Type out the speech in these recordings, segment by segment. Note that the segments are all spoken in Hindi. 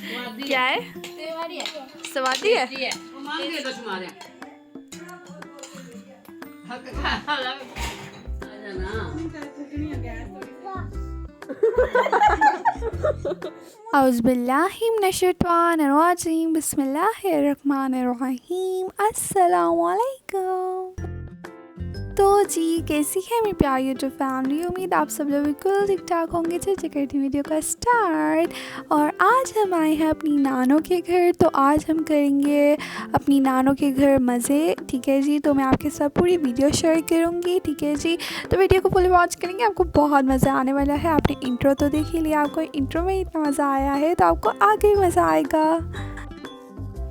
क्या है? सवादी है। औज़ुबिल्लाहिमिनश्शैतानिर्रजीम बिस्मिल्लाहिर्रहमानिर्रहीम अस्सलामुअलैकुम। तो जी कैसी है मेरी प्यारी यूट्यूब फैमिली, उम्मीद आप सब लोग बिल्कुल ठीक ठाक होंगे। चलिए करती हूँ वीडियो का स्टार्ट। और आज हम आए हैं अपनी नानों के घर। तो आज हम करेंगे अपनी नानों के घर मज़े, ठीक है जी। तो मैं आपके साथ पूरी वीडियो शेयर करूँगी, ठीक है जी। तो वीडियो को फुल वॉच करेंगे, आपको बहुत मज़ा आने वाला है। आपने इंट्रो तो देख ही लिया, आपको इंट्रो में इतना मज़ा आया है तो आपको आगे भी मज़ा आएगा।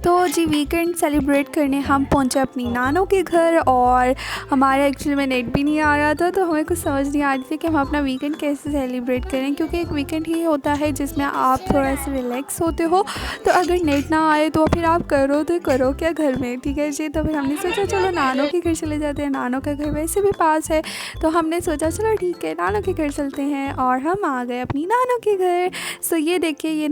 तो जी वीकेंड सेलिब्रेट करने हम पहुंचे अपनी नानों के घर, और हमारा एक्चुअली में नेट भी नहीं आ रहा था, तो हमें कुछ समझ नहीं आ रही थी कि हम अपना वीकेंड कैसे सेलिब्रेट करें, क्योंकि एक वीकेंड ही होता है जिसमें आप थोड़ा सा रिलैक्स होते हो। तो अगर नेट ना आए तो फिर आप करो तो करो क्या घर में, ठीक है जी। तो फिर हमने सोचा चलो नानों के घर चले जाते हैं, नानों का घर वैसे भी पास है। तो हमने सोचा चलो ठीक है नानों के घर चलते हैं, और हम आ गए अपनी नानों के घर। सो ये देखिए ये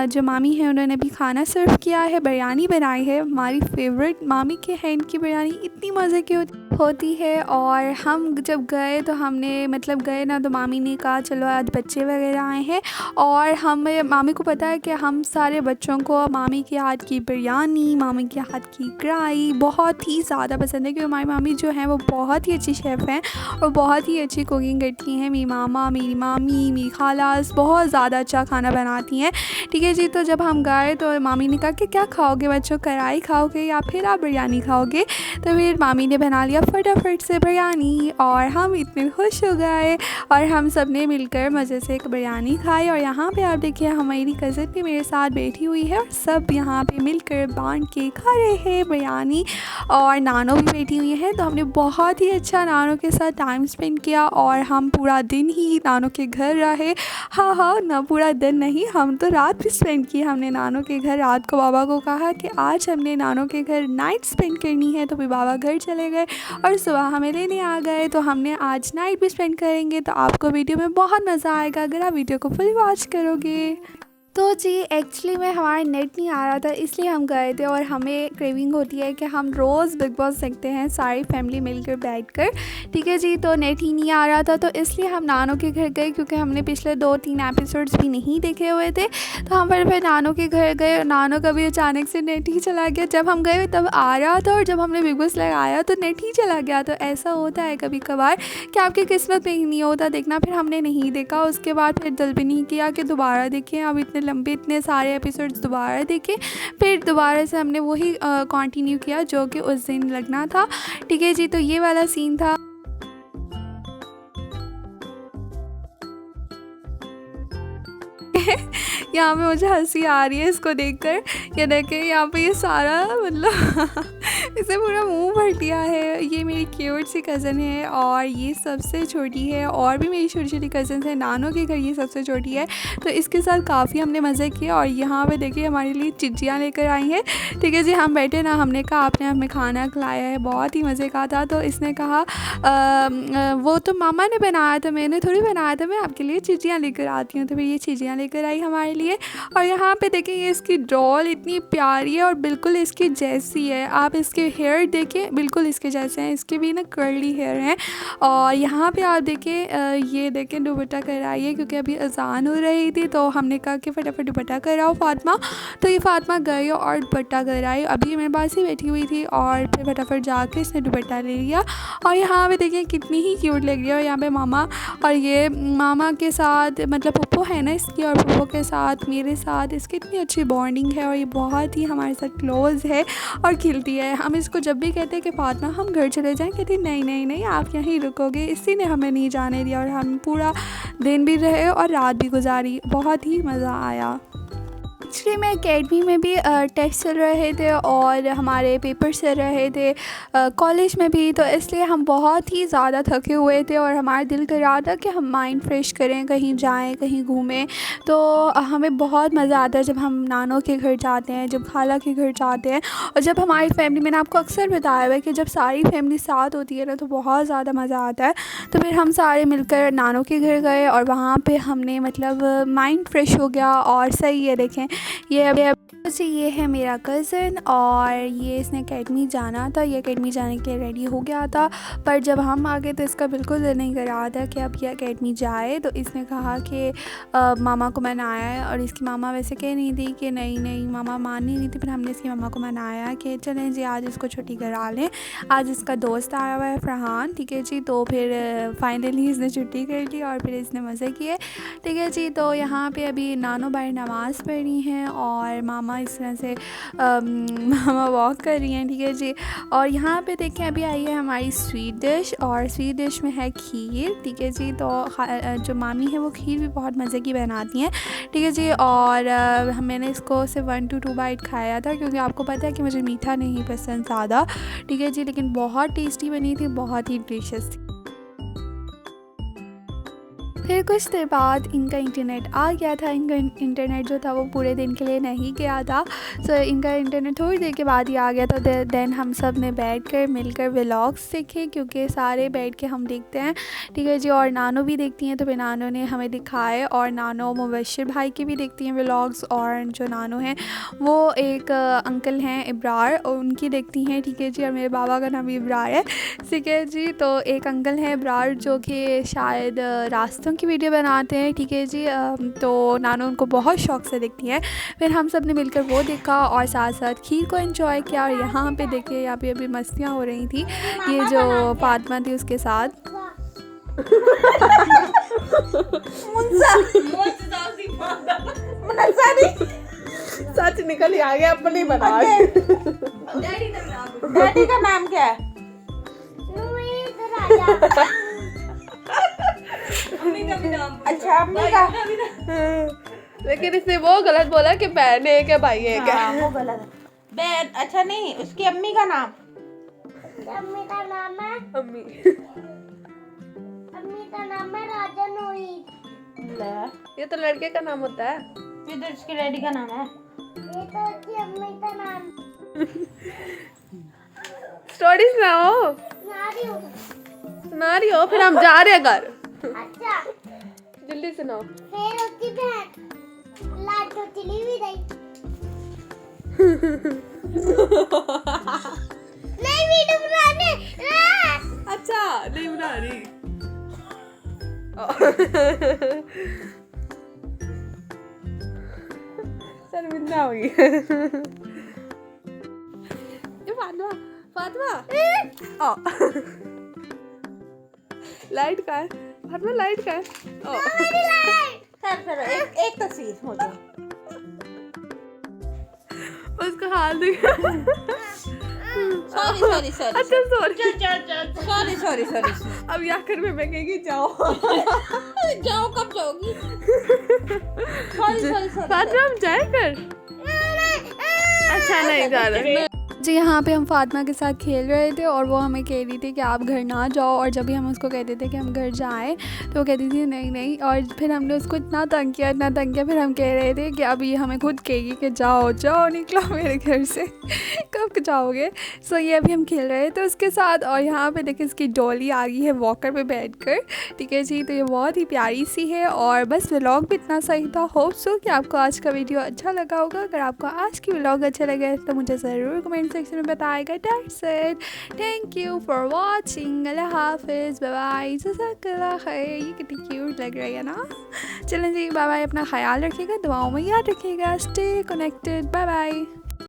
जो मामी है उन्होंने भी खाना सर्व किया है, बिरयानी बनाई है। हमारी फेवरेट मामी के हैंड की बिरयानी इतनी मज़े की होती है। और हम जब गए तो हमने मतलब गए ना, तो मामी ने कहा चलो आज बच्चे वगैरह आए हैं, और हम मामी को पता है कि हम सारे बच्चों को मामी के हाथ की बिरयानी, मामी के हाथ की कढ़ाई बहुत ही ज़्यादा पसंद है, क्योंकि हमारी मामी जो है वो बहुत ही अच्छी शेफ़ हैं और बहुत ही अच्छी कुकिंग करती हैं। मेरी मामा, मेरी मामी, मेरी खालास बहुत ज़्यादा अच्छा खाना बनाती हैं, ठीक है जी। तो जब हम गए तो मामी ने कहा कि क्या खाओगे बच्चों, कढ़ाई खाओगे या फिर आप बिरयानी खाओगे। तो फिर मामी ने बना लिया फटाफट से बिरयानी, और हम इतने खुश हो गए, और हम सब ने मिलकर मज़े से एक बिरयानी खाई। और यहाँ पे आप देखिए हमारी कज़न भी मेरे साथ बैठी हुई है, और सब यहाँ पे मिलकर बांट के खा रहे हैं बिरयानी, और नानो भी बैठी हुई है। तो हमने बहुत ही अच्छा नानो के साथ टाइम स्पेंड किया, और हम पूरा दिन ही नानो के घर रहे। हाँ ना, पूरा दिन नहीं, हम तो रात भी स्पेंड की हमने नानो के घर। रात को बाबा को कहा कि आज हमने नानो के घर नाइट स्पेंड करनी है, तो फिर बाबा घर चले गए और सुबह हमें लेने आ गए। तो हमने आज नाइट भी स्पेंड करेंगे, तो आपको वीडियो में बहुत मज़ा आएगा अगर आप वीडियो को फुल वॉच करोगे। तो जी एक्चुअली में हमारा नेट नहीं आ रहा था, इसलिए हम गए थे, और हमें क्रेविंग होती है कि हम रोज़ बिग बॉस देखते हैं सारी फैमिली मिलकर बैठकर, ठीक है जी। तो नेट ही नहीं आ रहा था, तो इसलिए हम नानों के घर गए, क्योंकि हमने पिछले 2-3 एपिसोड्स भी नहीं देखे हुए थे। तो हम फिर नानों के घर गए, और नानों का भी अचानक से नेट ही चला गया। जब हम गए तब आ रहा था, और जब हमने बिग बॉस लगाया तो नेट ही चला गया। तो ऐसा होता है कभी कभार कि आपकी किस्मत में ही नहीं होता देखना। फिर हमने नहीं देखा, उसके बाद फिर दिल भी नहीं किया कि दोबारा देखें, अब इतने लंबे इतने सारे एपिसोड्स दोबारा देखे। फिर दोबारा से हमने वही कंटिन्यू किया जो कि उस दिन लगना था, ठीक है जी। तो ये वाला सीन था। यहाँ पे मुझे हंसी आ रही है इसको देखकर। ये देखें यहाँ पे ये सारा मतलब इसे पूरा मुंह भर दिया है। ये मेरी क्यूट सी कज़न है, और ये सबसे छोटी है, और भी मेरी छोटी छोटी कज़न्स हैं। नानों के घर ये सबसे छोटी है, तो इसके साथ काफ़ी हमने मज़े किए। और यहाँ पे देखिए हमारे लिए चिज्जियाँ लेकर आई हैं, ठीक है जी। हम बैठे ना, हमने कहा आपने हमें खाना खिलाया है, बहुत ही मज़े का था। तो इसने कहा वो तो मामा ने बनाया था, मैंने थोड़ी बनाया था, मैं आपके लिए चिज्जियाँ लेकर आती हूँ। तो फिर ये चिज्जियाँ लेकर आई हमारे लिए। और यहाँ पे देखें ये इसकी डॉल इतनी प्यारी है, और बिल्कुल इसकी जैसी है। आप इसके हेयर देखें, बिल्कुल इसके जैसे हैं, इसके भी ना कर्ली हेयर हैं। और यहाँ पे आप देखें ये देखें दुपट्टा कराई है, क्योंकि अभी अजान हो रही थी, तो हमने कहा कि फटाफट दुपट्टा कराओ फातिमा। तो ये फातिमा गई और दुपट्टा कराई, अभी मेरे पास ही बैठी हुई थी, और फिर फटाफट जाके इसने दुपट्टा ले लिया। और यहाँ पे देखें कितनी ही क्यूट लग रही है। और यहाँ पे मामा, और ये मामा के साथ मतलब पप्पो है ना इसकी, और पप्पो के साथ मेरे साथ इसकी इतनी अच्छी बॉन्डिंग है, और ये बहुत ही हमारे साथ क्लोज़ है और खिलती है। हम इसको जब भी कहते हैं कि फातिमा हम घर चले जाएं, कहती नहीं आप यहीं रुकोगे। इसी ने हमें नहीं जाने दिया, और हम पूरा दिन भी रहे और रात भी गुजारी, बहुत ही मज़ा आया। एक्चुअली मैं अकेडमी में भी टेस्ट चल रहे थे, और हमारे पेपर चल रहे थे कॉलेज में भी, तो इसलिए हम बहुत ही ज़्यादा थके हुए थे, और हमारा दिल कर रहा था कि हम माइंड फ्रेश करें, कहीं जाएं, कहीं घूमें। तो हमें बहुत मज़ा आता है जब हम नानों के घर जाते हैं, जब खाला के घर जाते हैं, और जब हमारी फैमिली, मैंने आपको अक्सर बताया हुआ है कि जब सारी फैमिली साथ होती है ना तो बहुत ज़्यादा मज़ा आता है। तो फिर हम सारे मिलकर नानों के घर गए, और वहाँ पर हमने मतलब माइंड फ्रेश हो गया। और सही है देखें ये है मेरा कज़न और ये इसने अकेडमी जाना था, ये अकेडमी जाने के लिए रेडी हो गया था, पर जब हम आ गए तो इसका बिल्कुल दिल नहीं कर रहा था कि अब ये अकेडमी जाए। तो इसने कहा कि मामा को मनाया है, और इसकी मामा वैसे कह रही थी कि नहीं मामा मान नहीं रही थी, फिर हमने इसकी मामा को मनाया कि चलें जी आज इसको छुट्टी करा लें। आज इसका दोस्त आया हुआ है फरहान, ठीक है जी। तो फिर फाइनली इसने छुट्टी कर ली और फिर इसने मज़े किए, ठीक है जी। तो यहाँ पे अभी नानो भाई नमाज़ पढ़ी हैं और मामा इस तरह से मामा वॉक कर रही हैं, ठीक है जी। और यहाँ पे देखें अभी आई है हमारी स्वीट डिश, और स्वीट डिश में है खीर, ठीक है जी। तो जो मामी है वो खीर भी बहुत मज़े की बनाती हैं, ठीक है जी। और मैंने इसको सिर्फ 1 to 2 बाइट खाया था, क्योंकि आपको पता है कि मुझे मीठा नहीं पसंद ज़्यादा, ठीक है जी। लेकिन बहुत टेस्टी बनी थी, बहुत ही डिलीशियस थी। फिर कुछ देर बाद इनका इंटरनेट आ गया था। इनका इंटरनेट जो था वो पूरे दिन के लिए नहीं गया था, सो इनका इंटरनेट थोड़ी देर के बाद ही आ गया था। देन हम सब ने बैठकर मिलकर व्लॉग्स देखे, क्योंकि सारे बैठ के हम देखते हैं, ठीक है जी। और नानो भी देखती हैं, तो फिर नानो ने हमें दिखाए, और नानो मुबशिर भाई के भी देखती हैं व्लॉग्स, और जो नानो हैं वो एक अंकल हैं इब्रार, और उनकी देखती हैं, ठीक है जी। और मेरे बाबा का नाम भी इब्रार है, ठीक है जी। तो एक अंकल हैं इब्रार जो कि शायद रास्तों की वीडियो बनाते हैं, ठीक है जी। तो नानो उनको बहुत शौक़ से देखती हैं। फिर हम सब ने मिलकर वो देखा और साथ साथ खीर को एंजॉय किया। और यहाँ पे देखिए यहाँ पे अभी मस्तियाँ हो रही थी, ये जो फातिमा थी उसके साथ। सच निकल ही आ गया, अपनी बना। डैडी का नाम क्या है? अच्छा अम्मी का। लेकिन इसने वो गलत बोला कि बहन है क्या भाई है क्या? वो गलत है। बहन अच्छा नहीं, उसकी अम्मी का नाम। अम्मी का नाम है राजा नोई। ये तो लड़के का नाम होता है। ये तो इसके डैडी का नाम है। ये तो उसकी अम्मी का नाम। स्टोरी सुनाओ। सुना रही हो, फिर हम जा रहे हैं घर। अच्छा जल्दी सुनाओ। फिर उसकी बहन लाडो चली भी गई। नहीं वीडियो बनाने। अच्छा नहीं बना रही। शर्मिंदा हो गई। ये फातिमा लाइट का है फातिमा, लाइट का है। चलो एक तस्वीर हो जाए। उसका हाल देखो। सॉरी अच्छा सॉरी। सॉरी अब या कर में मैं कहेगी जाओ। जाओ कब जाओगी? सॉरी फातिमा हम जाए कर। अच्छा नहीं जा रहे जी। यहाँ पे हम फातिमा के साथ खेल रहे थे और वो हमें कह रही थी कि आप घर ना जाओ, और जब भी हम उसको कहते थे कि हम घर जाएं तो वो कहती थी नहीं। और फिर हमने उसको इतना तंग किया, फिर हम कह रहे थे कि अब ये हमें खुद कहेगी कि जाओ निकलो मेरे घर से। कब जाओगे? सो ये अभी हम खेल रहे थे उसके साथ। और यहाँ पे देखिए इसकी डॉली आ गई है वॉकर पे बैठकर, ठीक है जी। तो ये बहुत ही प्यारी सी है। और बस व्लॉग भी इतना सही था। होप सो कि आपको आज का वीडियो अच्छा लगा होगा। अगर आपको आज की व्लॉग अच्छा लगे तो मुझे ज़रूर कमेंट सेक्शन में बताएगा। That's it, thank you for watching. अल्लाह हाफिज़, बाय बाय, जज़ाकल्लाह खैर। ये कितनी क्यूट लग रही है ना। चलें जी, बाय बाय। अपना ख्याल रखिएगा, दुआओं में याद रखिएगा। Stay connected, bye bye.